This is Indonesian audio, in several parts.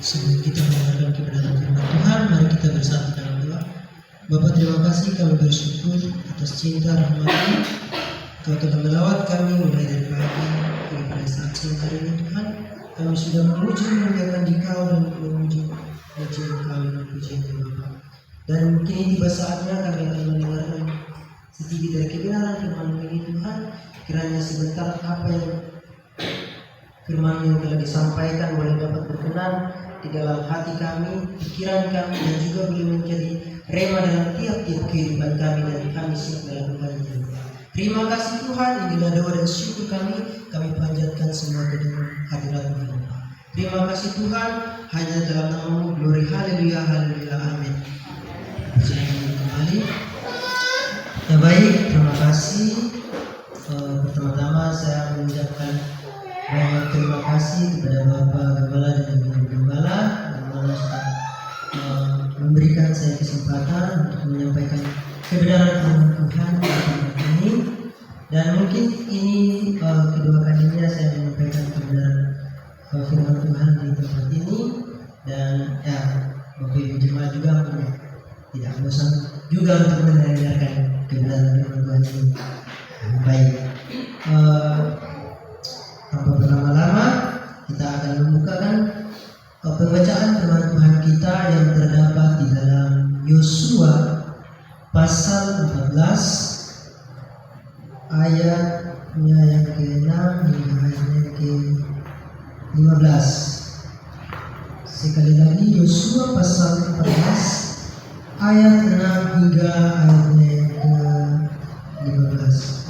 Sebelum kita mendengarkan kebenaran firman Tuhan, mari kita bersatu dalam doa. Bapa, terima kasih, kami bersyukur atas cinta rahmat-Mu. Kau telah melawat kami mulai dari pagi hingga pada saat siang hari ini, Tuhan. Kami sudah memuji memuliakan Dikau dan memuji Engkau dengan pujian Bapa. Dan mungkin tiba saatnya kami akan mendengarkan sedikit dari kebenaran firman ini, Tuhan. Kiranya sebentar apa yang firman yang telah disampaikan boleh dapat berkenan di dalam hati kami, pikiran kami, dan juga boleh menjadi rema dalam tiap-tiap kehidupan kami, dan kami siap melakukannya. Terima kasih Tuhan, inilah doa dan syukur kami panjatkan semua ke dalam hadirat-Mu. Terima kasih Tuhan, hanya dalam nama-Mu, glory, haleluya, haleluya, amin. Berjalan kembali. Ya baik, terima kasih. Pertama-tama saya mengucapkan banyak terima kasih kepada Bapak Gembala dan Ibu Gembala yang sudah memberikan saya kesempatan untuk menyampaikan kebenaran firman Tuhan di tempat ini. Dan mungkin ini kedua kalinya saya menyampaikan kebenaran firman Tuhan di tempat ini. Dan ya, Bapak Ibu Jemaat juga tidak bosan juga untuk mendengarkan kebenaran firman Tuhan ini. Baik, tanpa berlama-lama kita akan membukakan pembacaan firman Tuhan kita yang terdapat di dalam Yosua pasal 14 ayatnya yang ke-6 hingga ayatnya ke-15. Sekali lagi, Yosua pasal 14 ayat 6 hingga ayatnya yang ke-15.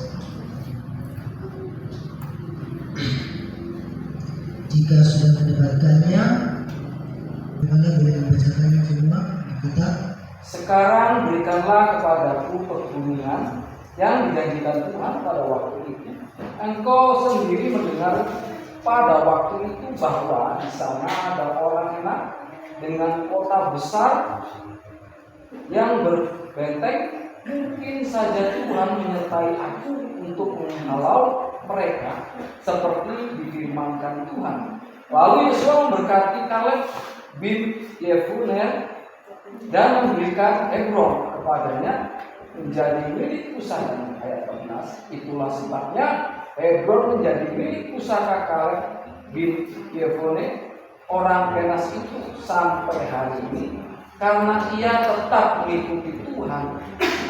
Jika sudah mendapatkannya, Gembala boleh membacakannya semua kita. Sekarang berikanlah kepadaku perkebunan yang dijanjikan Tuhan pada waktu itu. Engkau sendiri mendengar pada waktu itu bahwa di sana ada orang enak dengan kota besar yang berbenteng. Mungkin saja Tuhan menyertai aku untuk menghalau mereka seperti difirmankan Tuhan. Lalu Yosua memberkati Kaleb bin Yefune dan memberikan Hebron kepadanya menjadi milik pusaka. Ayat 14. Itulah sebabnya Hebron menjadi milik pusaka Kaleb bin Yefune orang Kenas itu sampai hari ini, karena ia tetap mengikuti Tuhan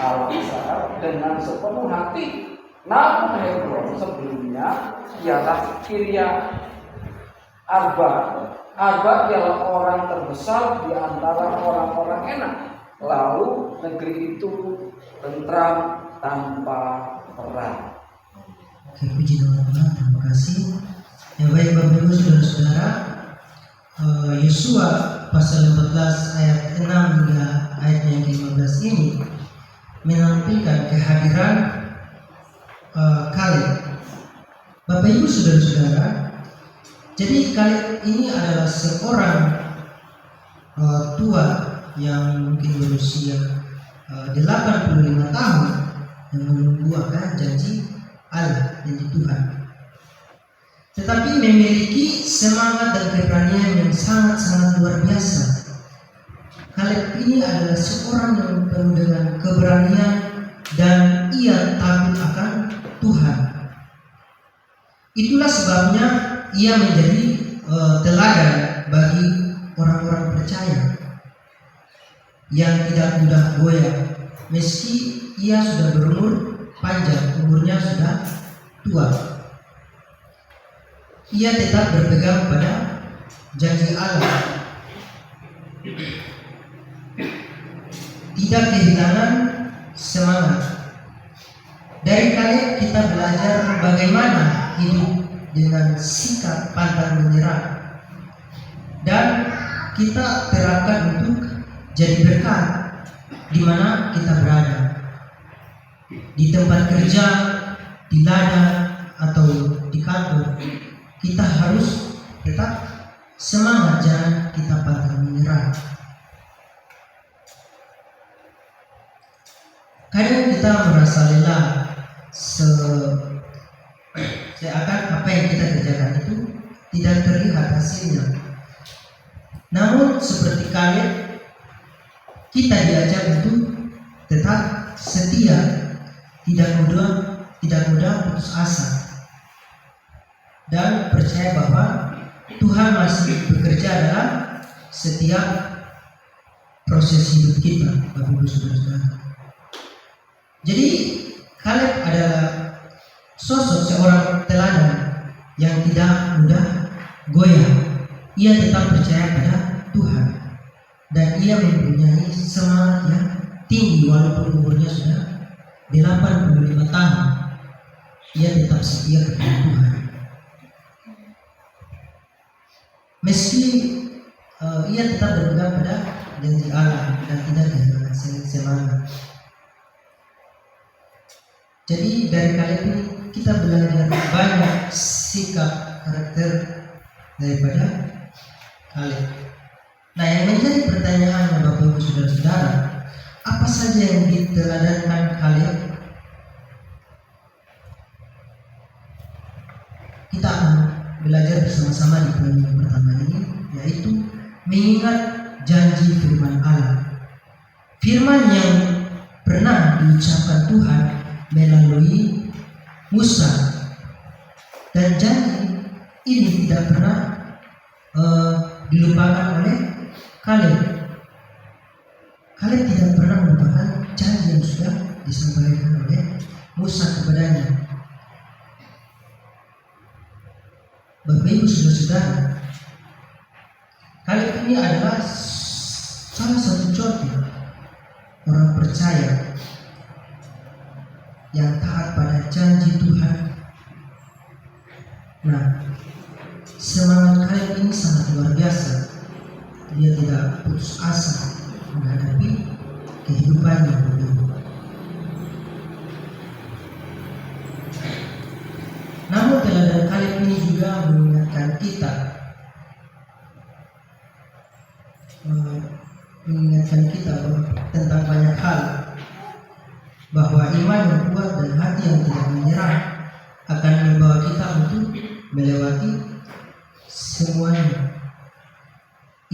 Allah Israel dengan sepenuh hati. Namun Hebron sebelumnya ialah Kiryat Arba. Arba ialah orang terbesar di antara orang-orang enak. Lalu negeri itu tentram tanpa perang. Oke, puji Tuhan, terima kasih. Ya baik Bapak Ibu Saudara-saudara, Yosua pasal 14 ayat 6 hingga ayat yang ke-15 ini menampilkan kehadiran Kaleb. Bapak Ibu Saudara-saudara, jadi Kaleb ini adalah seorang tua yang mungkin berusia 85 tahun yang membuahkan janji Allah, janji Tuhan. Tetapi memiliki semangat dan keberanian yang sangat-sangat luar biasa. Kaleb ini adalah seorang yang penuh dengan keberanian dan ia takut akan Tuhan. Itulah sebabnya ia menjadi teladan bagi orang-orang percaya yang tidak mudah goyah. Meski ia sudah berumur panjang, umurnya sudah tua, ia tetap berpegang pada janji Allah, tidak kehilangan semangat. Dari Kaleb kita belajar bagaimana hidup dengan sikap pantang menyerah, dan kita terapkan untuk jadi berkat di mana kita berada, di tempat kerja, di ladang, atau di kantor. Kita harus tetap semangat, jangan kita pantang menyerah. Kadang kita merasa lelah, seakan apa yang kita kerjakan itu tidak terlihat hasilnya. Namun seperti Kaleb, kita diajar untuk tetap setia, tidak mudah putus asa, dan percaya bahwa Tuhan masih bekerja dalam setiap proses hidup kita, Bapak Ibu Saudara-saudara. Jadi Kaleb adalah sosok seorang teladan yang tidak mudah goyah. Ia tetap percaya pada Tuhan dan ia mempunyai semangat yang tinggi walaupun umurnya sudah 85 tahun. Ia tetap setia kepada Tuhan. Meski ia tetap berpegang pada janji Allah dan tidak kehilangan semangat. Jadi dari kali ini kita belajar banyak sikap karakter daripada Kaleb. Nah, yang menjadi pertanyaan Bapak Ibu Saudara-saudara, apa saja yang diteladankan Kaleb? Kita akan belajar bersama-sama di poin yang pertama ini, yaitu mengingat janji firman Allah. Firman yang pernah diucapkan Tuhan melalui Musa, dan janji ini tidak pernah dilupakan oleh Kaleb. Kaleb tidak pernah melupakan janji yang sudah disampaikan oleh Musa kepadanya. Bapak Ibu Saudara-saudara, Kaleb ini adalah salah satu contoh orang percaya yang taat pada janji Tuhan. Nah, semangat Kaleb ini sangat luar biasa. Dia tidak putus asa menghadapi kehidupannya. Namun teladan Kaleb ini juga mengingatkan kita, tentang banyak hal, bahwa iman yang kuat dan hati yang tidak menyerah akan membawa kita untuk melewati semuanya.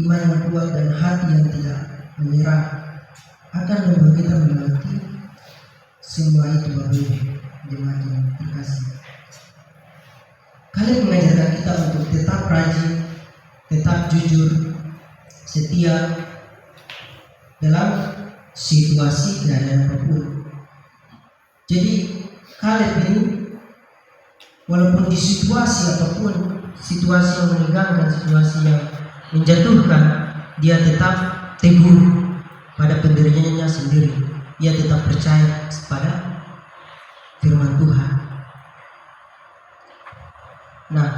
Iman yang kuat dan hati yang tidak menyerah akan membawa kita melewati semua itu, Bapak Ibu jemaat yang terkasih. Kaleb mengajarkan kita untuk tetap rajin, tetap jujur, setia dalam situasi keadaan apapun. Jadi Kaleb ini walaupun di situasi apapun, situasi yang menegangkan, situasi yang menjatuhkan, dia tetap teguh pada pendiriannya sendiri. Ia tetap percaya pada firman Tuhan. Nah,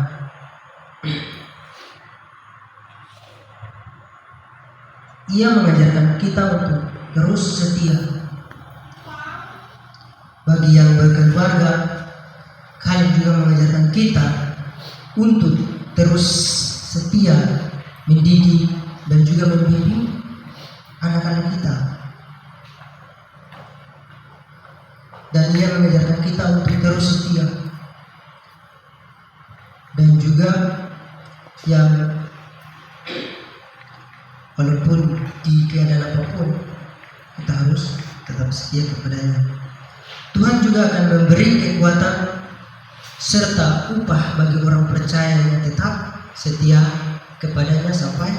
ia mengajarkan kita untuk terus setia. Bagi yang berkeluarga, Kaleb juga mengajarkan kita untuk terus setia mendidik dan juga membimbing anak-anak kita. Dan ia mengajarkan kita untuk terus setia. Dan juga yang walaupun di keadaan apapun kita harus tetap setia kepadanya. Tuhan juga akan memberi kekuatan serta upah bagi orang percaya yang tetap setia kepadanya sampai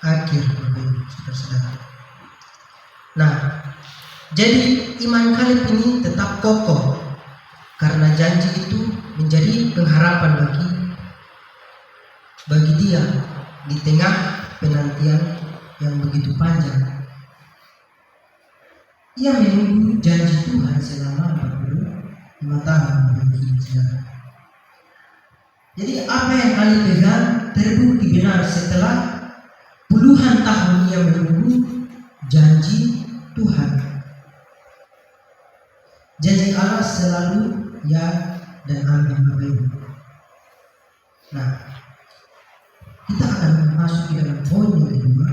akhir, saudara-saudara. Nah, jadi iman Kaleb ini tetap kokoh karena janji itu menjadi pengharapan bagi dia di tengah penantian yang begitu panjang. Ia menunggu janji Tuhan selama 45 tahun. Jadi apa yang Kaleb pegang terbukti benar setelah puluhan tahun ia menunggu janji Tuhan. Janji Allah selalu ya dan amin, Bapak Ibu. Nah, kita akan masuk ke dalam poin yang kedua,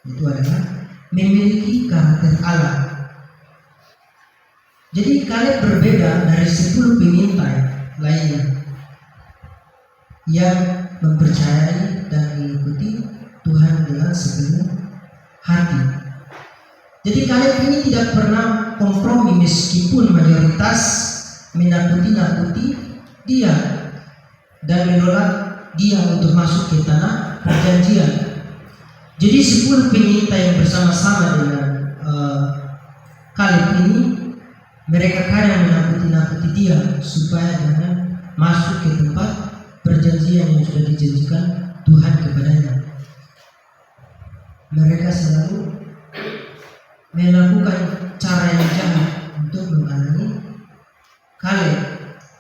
itu adalah memiliki karakter Allah. Jadi Kaleb berbeda dari 10 pengintai lainnya yang mempercayai dan mengikuti Jadi Kaleb ini tidak pernah kompromi meskipun mayoritas menakuti dia dan menolak dia untuk masuk ke tanah perjanjian. Jadi 10 pengintai yang bersama-sama dengan Kaleb ini, mereka kadang menakuti dia supaya jangan masuk ke tempat perjanjian yang sudah dijanjikan Tuhan kepadanya. Mereka selalu melakukan cara yang jahat untuk menghalangi Kaleb,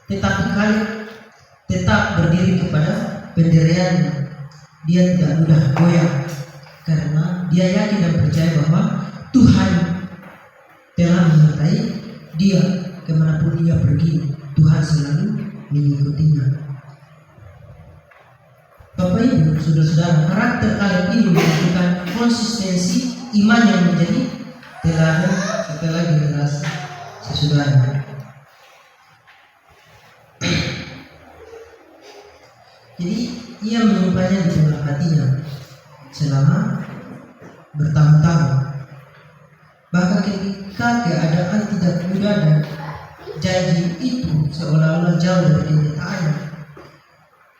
tetapi Kaleb tetap berdiri kepada pendiriannya. Dia tidak mudah goyah karena dia yakin dan percaya bahwa Tuhan telah menyertai dia kemanapun dia pergi. Tuhan selalu mengikutinya. Bapak Ibu, saudara-saudara, karakter Kaleb ini menunjukkan konsistensi iman yang menjadi teladan setelah generasi sesudahnya. Jadi ia menyimpannya di dalam hatinya selama bertahun-tahun. Bahkan ketika keadaan tidak mudah dan janji itu seolah-olah jauh dari kenyataannya,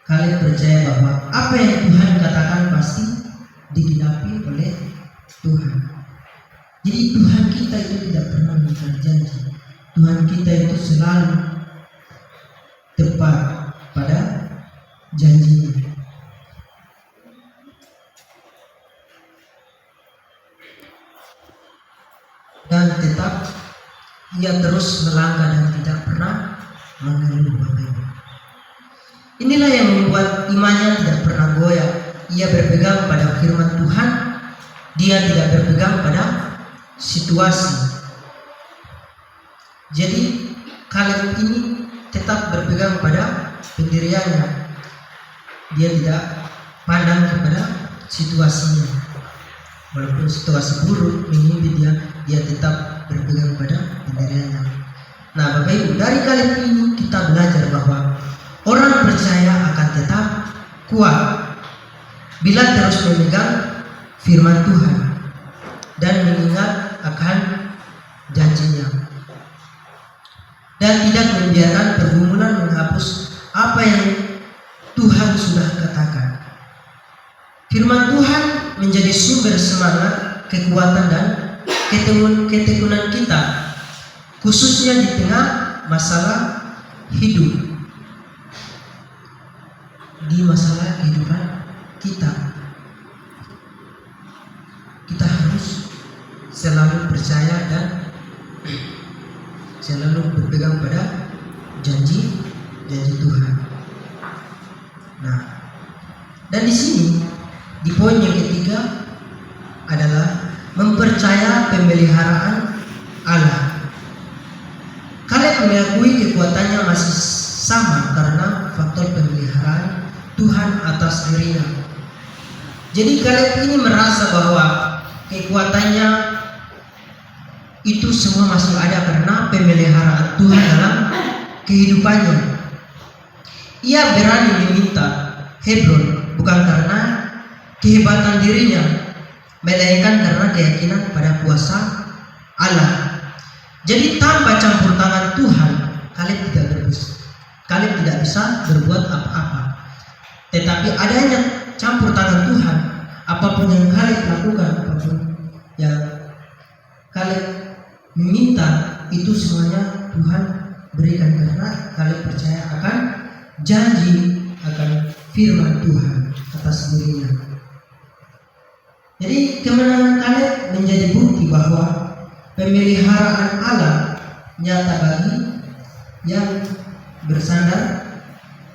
Kaleb percaya bahwa apa yang Tuhan katakan pasti digenapi oleh Tuhan. Jadi Tuhan kita itu tidak pernah mengingkari janji. Tuhan kita itu selalu tepat pada janjinya. Dan tetap ia terus melangkah dan tidak pernah mengeluh. Inilah yang membuat imannya tidak pernah goyah. Ia berpegang pada firman Tuhan. Dia tidak berpegang pada situasi. Jadi Kaleb ini tetap berpegang pada pendiriannya. Dia tidak pandang kepada situasinya. Walaupun situasi buruk menimpa dia tetap berpegang pada pendiriannya. Nah, Bapak Ibu, dari Kaleb ini kita belajar bahwa orang percaya akan tetap kuat bila terus memegang firman Tuhan dan mengingat akan janjinya, dan tidak membiarkan pergumulan menghapus apa yang Tuhan sudah katakan. Firman Tuhan menjadi sumber semangat, kekuatan dan ketekunan kita, khususnya di tengah masalah hidup. Di masalah kehidupan kita harus selalu percaya dan selalu berpegang pada janji Tuhan. Nah, dan di sini di poin yang ketiga adalah mempercaya pemeliharaan Allah. Kaleb mengakui kekuatannya masih sama karena faktor pemeliharaan Tuhan atas dirinya. Jadi Kaleb ini merasa bahwa kekuatannya itu semua masih ada karena pemeliharaan Tuhan dalam kehidupannya. Ia berani meminta Hebron bukan karena kehebatan dirinya, melainkan karena keyakinan pada kuasa Allah. Jadi tanpa campur tangan Tuhan, Kaleb tidak bisa berbuat apa-apa. Tetapi adanya campur tangan Tuhan, apapun yang Kaleb lakukan, apapun yang Kaleb minta, itu semuanya Tuhan berikan karena Kaleb percaya akan janji, akan firman Tuhan atas dirinya. Jadi kemenangan Kaleb menjadi bukti bahwa pemeliharaan Allah nyata bagi yang bersandar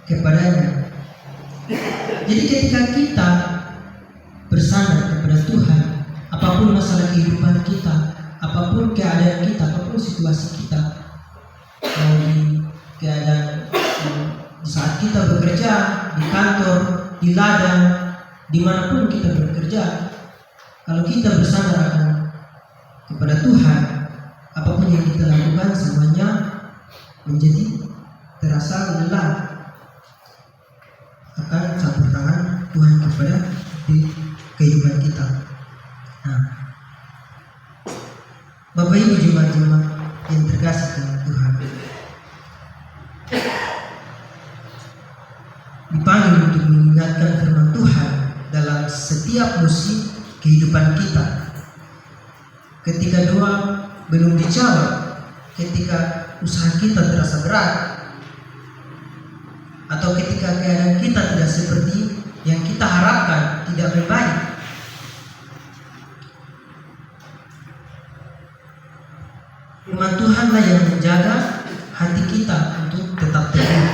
kepadanya. Jadi ketika kita bersandar kepada Tuhan, apapun masalah kehidupan kita, apapun keadaan kita, apapun situasi kita, mau di keadaan di saat kita bekerja, di kantor, di ladang, dimanapun kita bekerja, kalau kita bersandar akan kepada Tuhan, apapun yang kita lakukan semuanya menjadi terasa lelah akan campur tangan Tuhan kepada di kehidupan kita. Nah, Bapak Ibu jemaat-jemaat yang terkasih dalam Tuhan, dipanggil untuk mengingatkan firman Tuhan dalam setiap musim kehidupan kita. Ketika doa belum dijawab, ketika usaha kita terasa berat, atau ketika keadaan kita tidak seperti yang kita harapkan, tidak membaik, firman Tuhanlah yang menjaga hati kita untuk tetap teguh.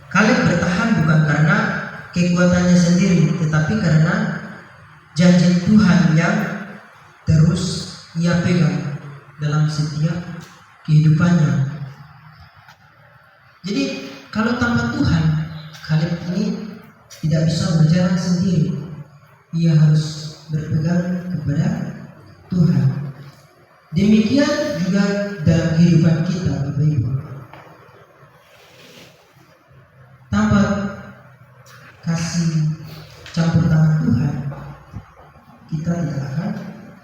Kaleb bertahan bukan karena kekuatannya sendiri, tetapi karena janji Tuhan yang terus ia pegang dalam setiap kehidupannya. Jadi kalau tanpa Tuhan, Kaleb ini tidak bisa berjalan sendiri. Ia harus berpegang kepada Tuhan. Demikian juga dalam kehidupan kita, Bapak Ibu. Tanpa kasih campur tangan Tuhan, kita tidak akan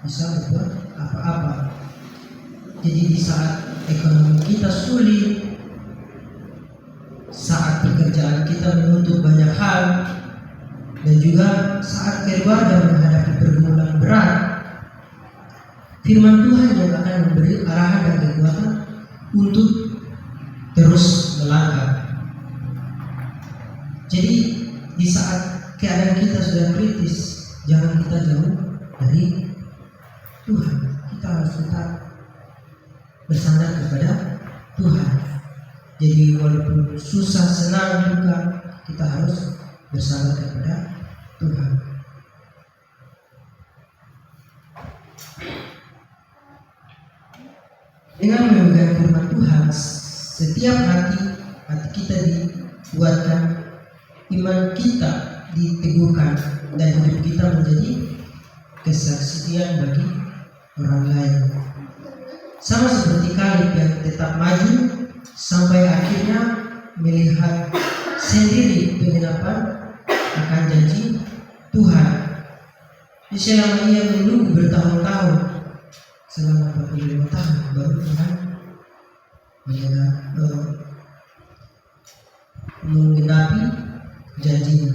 bisa berbuat apa-apa. Jadi di saat ekonomi kita sulit, saat pekerjaan kita menuntut banyak hal, dan juga saat keluarga menghadapi pergumulan berat, firman Tuhan yang akan memberi arahan dan kekuatan untuk terus melangkah. Jadi di saat keadaan kita sudah kritis, jangan kita jauh dari Tuhan. Kita harus tetap bersandar kepada Tuhan. Jadi walaupun susah, senang, duka, kita harus bersandar kepada Tuhan. Dengan memegang firman Tuhan, setiap hati kita dibuatkan, iman kita diteguhkan, dan hidup kita menjadi kesaksian bagi orang lain. Sama seperti Kaleb yang tetap maju sampai akhirnya melihat sendiri penggenapan akan janji Tuhan. Selama ia menunggu bertahun-tahun, selama 45 tahun, baru Tuhan menggenapi janjinya.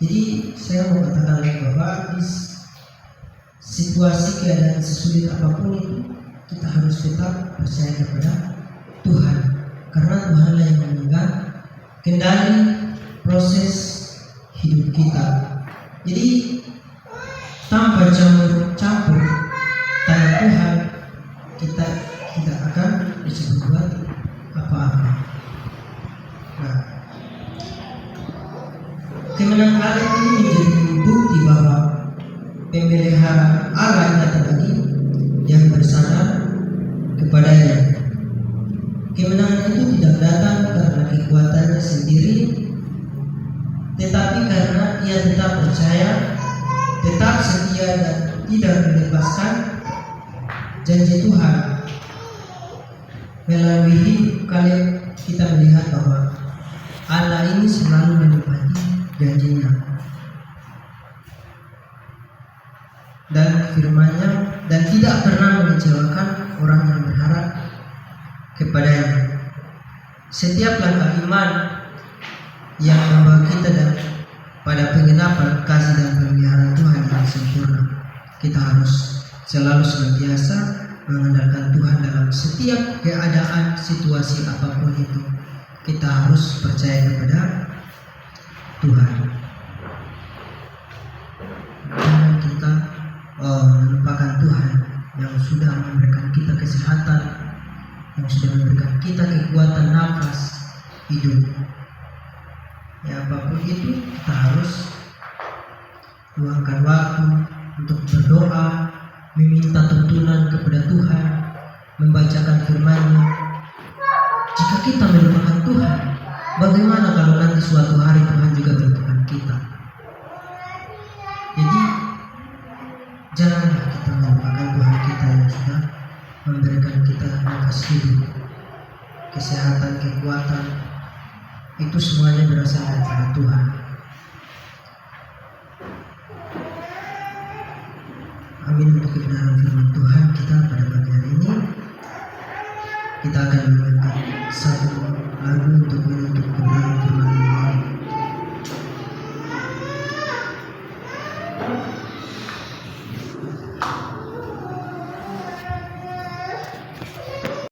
Jadi saya mau katakan lagi bahwa di situasi keadaan sesulit apapun itu, kita harus tetap percaya kepada Tuhan, karena Tuhanlah yang memegang kendali proses hidup kita. Jadi tanpa campur tangan Tuhan, kita tidak akan bisa berbuat apa-apa. Nah, kemenangan Kaleb ini menjadi bukti bahwa pemeliharaan Allah nyata bagi yang bersandar kepadanya. Kemenangan itu tidak datang karena kekuatannya sendiri, tetapi karena ia tetap percaya, tetap setia, dan tidak melepaskan janji Tuhan. Melalui hidup Kaleb, kita melihat bahwa Allah ini selalu menepati janjinya dan firman-Nya, dan tidak pernah mengecewakan orang yang berharap kepadanya. Setiap langkah iman yang membawa kita dan pada penggenapan kasih dan pemeliharaan Tuhan yang sempurna, kita harus selalu senantiasa mengandalkan Tuhan dalam setiap keadaan, situasi apapun itu. Kita harus percaya kepada Tuhan. Jangan kita melupakan Tuhan yang sudah memberikan kita kesehatan, yang sudah memberikan kita kekuatan nafas hidup. Ya, apapun itu kita harus luangkan waktu untuk berdoa, meminta tuntunan kepada Tuhan, membacakan firman-Nya. Jika kita melupakan Tuhan, bagaimana kalau nanti suatu hari Tuhan juga melupakan kita? Jadi janganlah kita melupakan Tuhan kita yang sudah memberikan kita nafas hidup, kesehatan, kekuatan, itu semuanya berasal daripada Tuhan. Amin untuk kebenaran firman Tuhan kita pada pagi hari ini. Kita akan mendengarkan satu lagu untuk